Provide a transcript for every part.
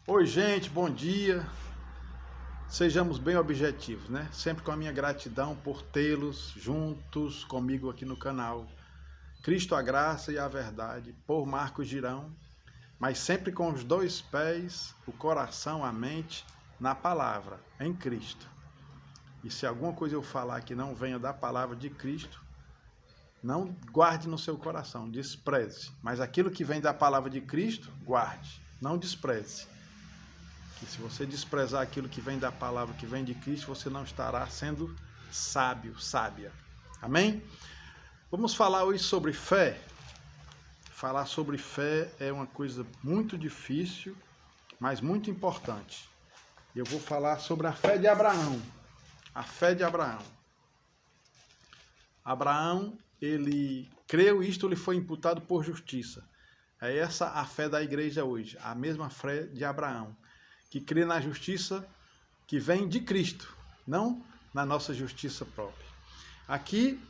Oi, gente, bom dia. Sejamos bem objetivos, né? Sempre com a minha gratidão por tê-los juntos comigo aqui no canal. Cristo, a graça e a verdade, por Marcos Girão, mas sempre com os dois pés, o coração, a mente, na palavra, em Cristo. E se alguma coisa eu falar que não venha da palavra de Cristo, não guarde no seu coração, despreze. Mas aquilo que vem da palavra de Cristo, guarde, não despreze. Que se você desprezar aquilo que vem da palavra, que vem de Cristo, você não estará sendo sábio, sábia. Amém? Vamos falar hoje sobre fé. Falar sobre fé é uma coisa muito difícil, mas muito importante. Eu vou falar sobre a fé de Abraão. A fé de Abraão. Abraão, ele creu e isto lhe foi imputado por justiça. É essa a fé da igreja hoje, a mesma fé de Abraão, que crê na justiça que vem de Cristo, não na nossa justiça própria. Aqui,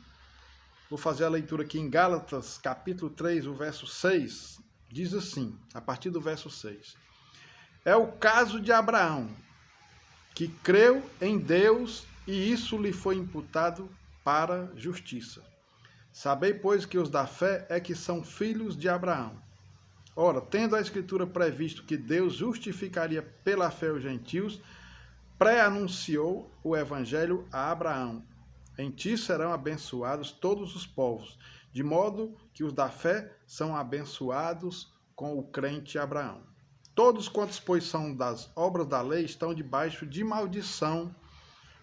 vou fazer a leitura aqui em Gálatas, capítulo 3, o verso 6, diz assim, a partir do verso 6. É o caso de Abraão, que creu em Deus e isso lhe foi imputado para justiça. Sabei, pois, que os da fé é que são filhos de Abraão. Ora, tendo a Escritura previsto que Deus justificaria pela fé os gentios, pré-anunciou o Evangelho a Abraão. Em ti serão abençoados todos os povos, de modo que os da fé são abençoados com o crente Abraão. Todos quantos, pois, são das obras da lei, estão debaixo de maldição,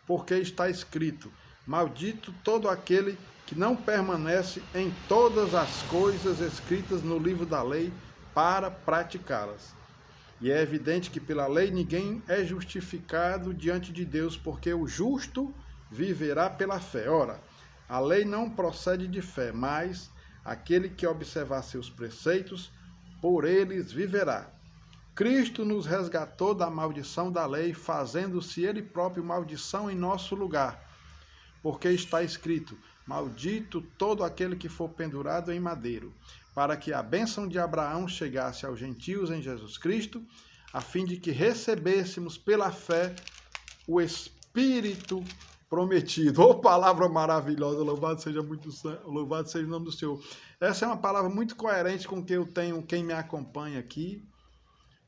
porque está escrito, maldito todo aquele que não permanece em todas as coisas escritas no livro da lei, para praticá-las. E é evidente que pela lei ninguém é justificado diante de Deus, porque o justo viverá pela fé. Ora, a lei não procede de fé, mas aquele que observar seus preceitos, por eles viverá. Cristo nos resgatou da maldição da lei, fazendo-se ele próprio maldição em nosso lugar. Porque está escrito, maldito todo aquele que for pendurado em madeiro, para que a bênção de Abraão chegasse aos gentios em Jesus Cristo, a fim de que recebêssemos pela fé o Espírito prometido. Oh, palavra maravilhosa, louvado seja o nome do Senhor. Essa é uma palavra muito coerente com o que eu tenho, quem me acompanha aqui,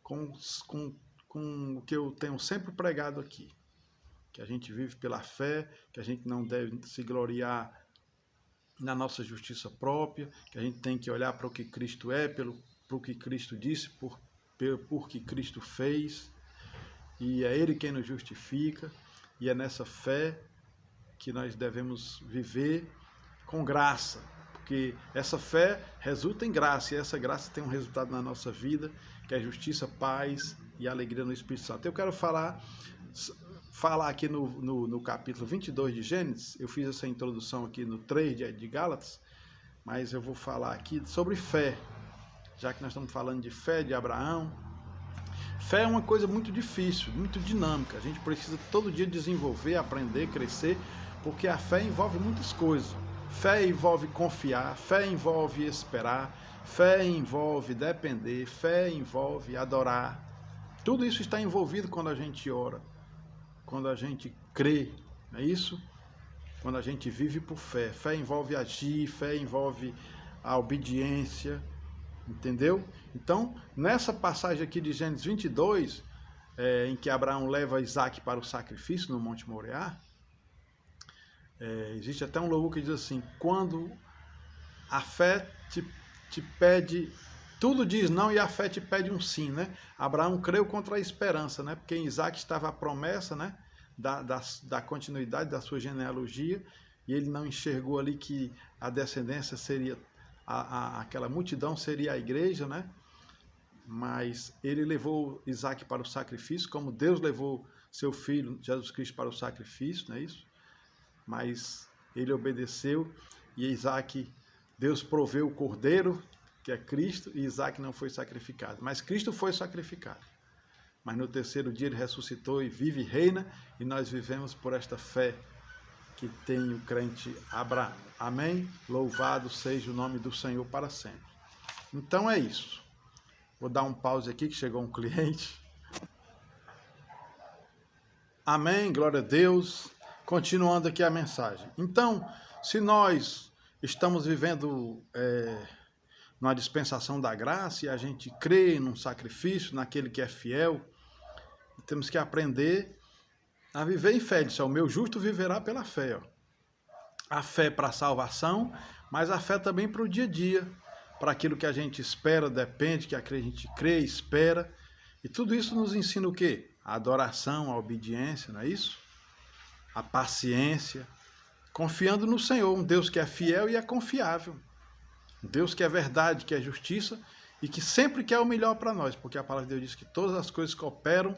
com o que eu tenho sempre pregado aqui. Que a gente vive pela fé, que a gente não deve se gloriar na nossa justiça própria, que a gente tem que olhar para o que Cristo é, pelo que Cristo disse, por que Cristo fez, e é Ele quem nos justifica, e é nessa fé que nós devemos viver com graça, porque essa fé resulta em graça, e essa graça tem um resultado na nossa vida, que é justiça, paz e alegria no Espírito Santo. Eu quero falar aqui no capítulo 22 de Gênesis, eu fiz essa introdução aqui no 3 de Gálatas, mas eu vou falar aqui sobre fé, já que nós estamos falando de fé de Abraão. Fé é uma coisa muito difícil, muito dinâmica, a gente precisa todo dia desenvolver, aprender, crescer, porque a fé envolve muitas coisas. Fé envolve confiar, fé envolve esperar, fé envolve depender, fé envolve adorar. Tudo isso está envolvido quando a gente ora. Quando a gente crê, não é isso? Quando a gente vive por fé. Fé envolve agir, fé envolve a obediência, entendeu? Então, nessa passagem aqui de Gênesis 22, em que Abraão leva Isaac para o sacrifício no Monte Moriá, existe até um louvor que diz assim, quando a fé te pede, tudo diz não e a fé te pede um sim, né? Abraão creu contra a esperança, né? Porque em Isaac estava a promessa, né? Da continuidade da sua genealogia, e ele não enxergou ali que a descendência seria, aquela multidão seria a igreja, né? Mas ele levou Isaac para o sacrifício, como Deus levou seu filho, Jesus Cristo, para o sacrifício, não é isso? Mas ele obedeceu e Isaac, Deus proveu o cordeiro, que é Cristo, e Isaac não foi sacrificado. Mas Cristo foi sacrificado. Mas no terceiro dia ele ressuscitou e vive e reina, e nós vivemos por esta fé que tem o crente Abraão. Amém? Louvado seja o nome do Senhor para sempre. Então é isso. Vou dar um pause aqui que chegou um cliente. Amém, glória a Deus. Continuando aqui a mensagem. Então, se nós estamos vivendo numa dispensação da graça e a gente crê num sacrifício, naquele que é fiel, temos que aprender a viver em fé. Diz, o meu justo viverá pela fé. Ó. A fé para a salvação, mas a fé também para o dia a dia, para aquilo que a gente espera, depende, que a gente crê, espera. E tudo isso nos ensina o quê? A adoração, a obediência, não é isso? A paciência, confiando no Senhor, um Deus que é fiel e é confiável. Um Deus que é verdade, que é justiça e que sempre quer o melhor para nós, porque a palavra de Deus diz que todas as coisas cooperam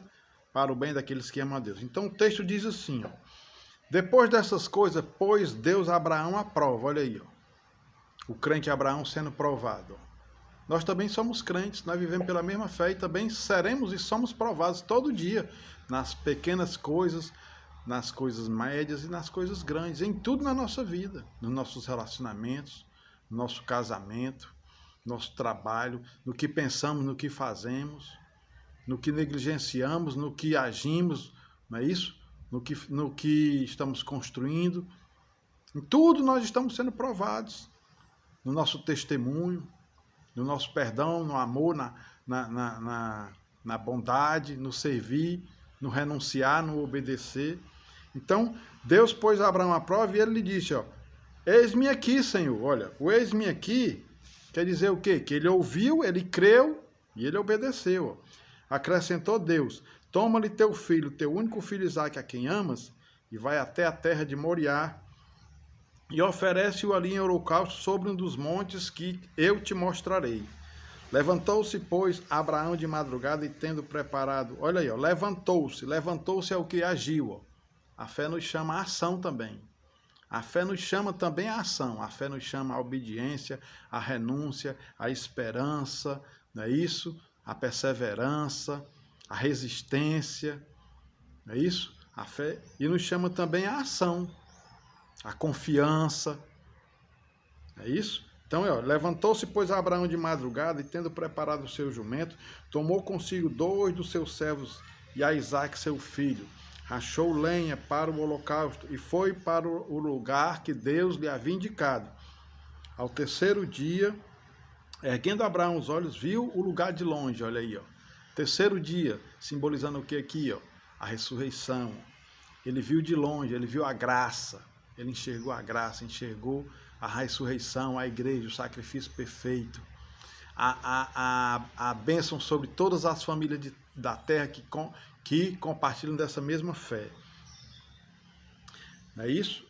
para o bem daqueles que amam a Deus. Então o texto diz assim, ó, depois dessas coisas, pôs Deus a Abraão à prova, olha aí, ó, o crente Abraão sendo provado, ó. Nós também somos crentes, nós vivemos pela mesma fé e também seremos e somos provados todo dia, nas pequenas coisas, nas coisas médias e nas coisas grandes, em tudo na nossa vida, nos nossos relacionamentos, no nosso casamento, no nosso trabalho, no que pensamos, no que fazemos, no que negligenciamos, no que agimos, não é isso? No que estamos construindo. Em tudo nós estamos sendo provados, no nosso testemunho, no nosso perdão, no amor, na bondade, no servir, no renunciar, no obedecer. Então, Deus pôs Abraão à prova e ele lhe disse, ó, eis-me aqui, Senhor. Olha, o eis-me aqui quer dizer o quê? Que ele ouviu, ele creu e ele obedeceu. Ó. Acrescentou Deus, toma-lhe teu filho, teu único filho Isaque, a quem amas, e vai até a terra de Moriá, e oferece-o ali em holocausto sobre um dos montes que eu te mostrarei. Levantou-se, pois, Abraão de madrugada e tendo preparado... Olha aí, ó, levantou-se é o que agiu. Ó. A fé nos chama a ação também. A fé nos chama também a ação. A fé nos chama a obediência, a renúncia, a esperança, não é isso? A perseverança, a resistência, não é isso? A fé, e nos chama também a ação. A confiança, é isso? Então, levantou-se, pois, Abraão de madrugada, e tendo preparado o seu jumento, tomou consigo 2 dos seus servos e a Isaque, seu filho, rachou lenha para o holocausto e foi para o lugar que Deus lhe havia indicado. Ao terceiro dia, erguendo Abraão os olhos, viu o lugar de longe, olha aí, ó. Terceiro dia, simbolizando o que aqui, ó? A ressurreição. Ele viu de longe, ele viu a graça. Ele enxergou a graça, enxergou a ressurreição, a igreja, o sacrifício perfeito, a bênção sobre todas as famílias da terra que compartilham dessa mesma fé. Não é isso?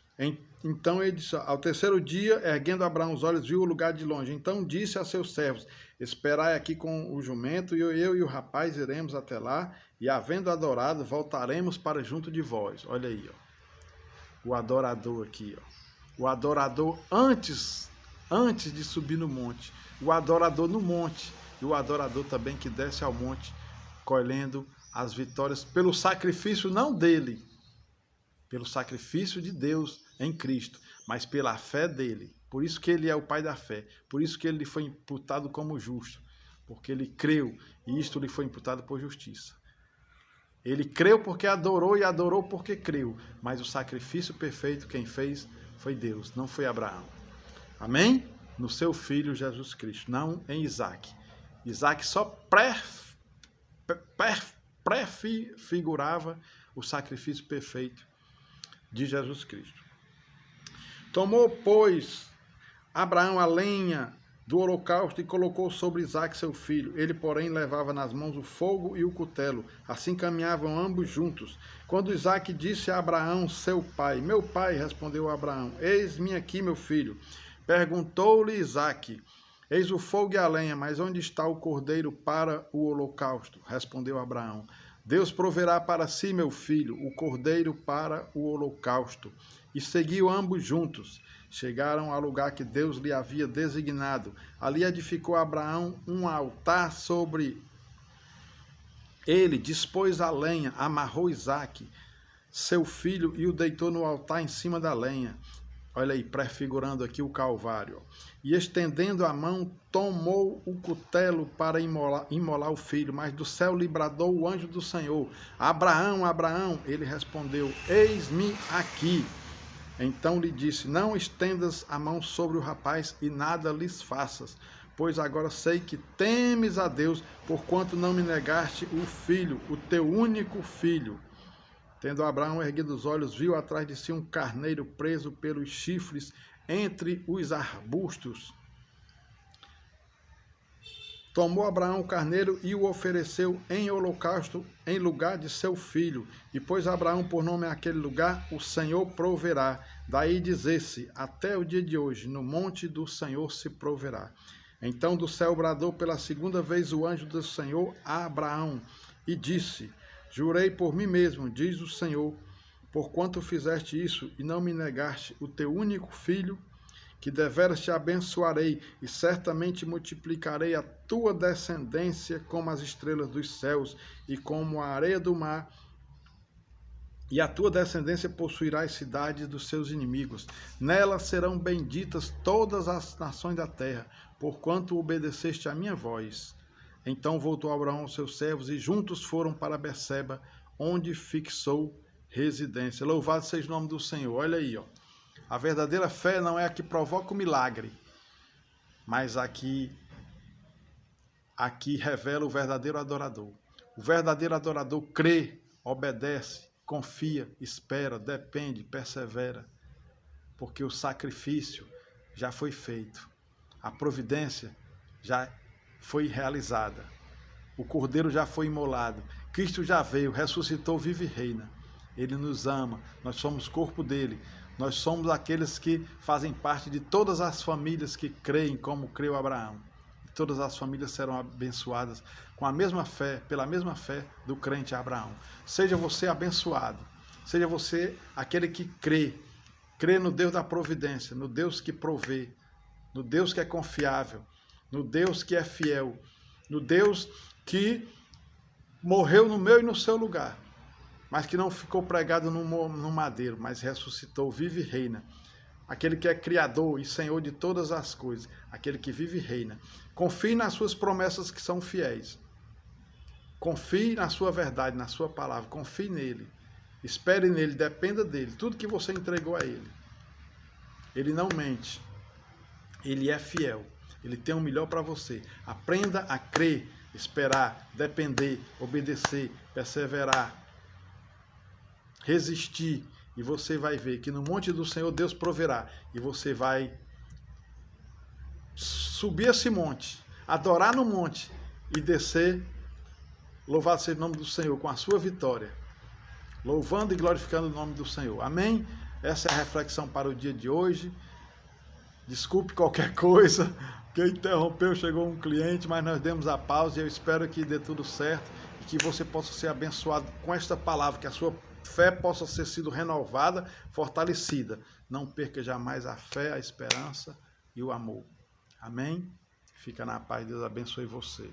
Então ele disse, ao terceiro dia, erguendo Abraão os olhos, viu o lugar de longe. Então disse a seus servos, esperai aqui com o jumento, e eu e o rapaz iremos até lá, e havendo adorado, voltaremos para junto de vós. Olha aí, ó. O adorador aqui, ó. O adorador antes de subir no monte. O adorador no monte. E o adorador também que desce ao monte, colhendo as vitórias pelo sacrifício não dele, pelo sacrifício de Deus em Cristo, mas pela fé dele. Por isso que ele é o pai da fé. Por isso que ele foi imputado como justo. Porque ele creu e isto lhe foi imputado por justiça. Ele creu porque adorou e adorou porque creu. Mas o sacrifício perfeito quem fez foi Deus, não foi Abraão. Amém? No seu filho Jesus Cristo, não em Isaque. Isaque só prefigurava o sacrifício perfeito de Jesus Cristo. Tomou, pois, Abraão a lenha do holocausto e colocou sobre Isaque seu filho. Ele, porém, levava nas mãos o fogo e o cutelo. Assim caminhavam ambos juntos. Quando Isaque disse a Abraão, seu pai, meu pai, respondeu Abraão, eis-me aqui, meu filho. Perguntou-lhe Isaque, eis o fogo e a lenha, mas onde está o cordeiro para o holocausto? Respondeu Abraão, Deus proverá para si, meu filho, o cordeiro para o holocausto. E seguiu ambos juntos. Chegaram ao lugar que Deus lhe havia designado. Ali edificou Abraão um altar sobre ele, dispôs a lenha, amarrou Isaque, seu filho, e o deitou no altar em cima da lenha. Olha aí, prefigurando aqui o Calvário. E estendendo a mão, tomou o cutelo para imolar o filho. Mas do céu lhe bradou o anjo do Senhor: Abraão, Abraão. Ele respondeu: Eis-me aqui. Então lhe disse: Não estendas a mão sobre o rapaz e nada lhes faças, pois agora sei que temes a Deus, porquanto não me negaste o filho, o teu único filho. Tendo Abraão erguido os olhos, viu atrás de si um carneiro preso pelos chifres entre os arbustos. Tomou Abraão o carneiro e o ofereceu em holocausto em lugar de seu filho. E pôs Abraão por nome àquele lugar: O Senhor proverá. Daí dizer-se, até o dia de hoje, no monte do Senhor se proverá. Então do céu bradou pela segunda vez o anjo do Senhor a Abraão e disse: Jurei por mim mesmo, diz o Senhor, porquanto fizeste isso e não me negaste o teu único filho, que deveras te abençoarei e certamente multiplicarei a tua descendência como as estrelas dos céus e como a areia do mar, e a tua descendência possuirá as cidades dos seus inimigos. Nelas serão benditas todas as nações da terra, porquanto obedeceste à minha voz. Então voltou Abraão aos seus servos e juntos foram para Berseba, onde fixou residência. Louvado seja o nome do Senhor. Olha aí, ó. A verdadeira fé não é a que provoca o milagre, mas a que revela o verdadeiro adorador. O verdadeiro adorador crê, obedece, confia, espera, depende, persevera, porque o sacrifício já foi feito, a providência já foi realizada, o cordeiro já foi imolado, Cristo já veio, ressuscitou, vive e reina. Ele nos ama, nós somos corpo dele, nós somos aqueles que fazem parte de todas as famílias que creem como creu Abraão. Todas as famílias serão abençoadas com a mesma fé, pela mesma fé do crente Abraão. Seja você abençoado, seja você aquele que crê no Deus da providência, no Deus que provê, no Deus que é confiável, no Deus que é fiel, no Deus que morreu no meu e no seu lugar, mas que não ficou pregado no madeiro, mas ressuscitou, vive e reina. Aquele que é Criador e Senhor de todas as coisas, aquele que vive e reina. Confie nas suas promessas que são fiéis. Confie na sua verdade, na sua palavra, confie nele. Espere nele, dependa dele, tudo que você entregou a ele. Ele não mente, ele é fiel, ele tem o melhor para você. Aprenda a crer, esperar, depender, obedecer, perseverar, resistir, e você vai ver que no monte do Senhor Deus proverá, e você vai subir esse monte, adorar no monte e descer, louvado seja o nome do Senhor, com a sua vitória, louvando e glorificando o nome do Senhor. Amém? Essa é a reflexão para o dia de hoje. Desculpe qualquer coisa, que interrompeu, chegou um cliente, mas nós demos a pausa e eu espero que dê tudo certo e que você possa ser abençoado com esta palavra, que a sua fé possa ser sido renovada, fortalecida. Não perca jamais a fé, a esperança e o amor. Amém? Fica na paz, Deus abençoe você.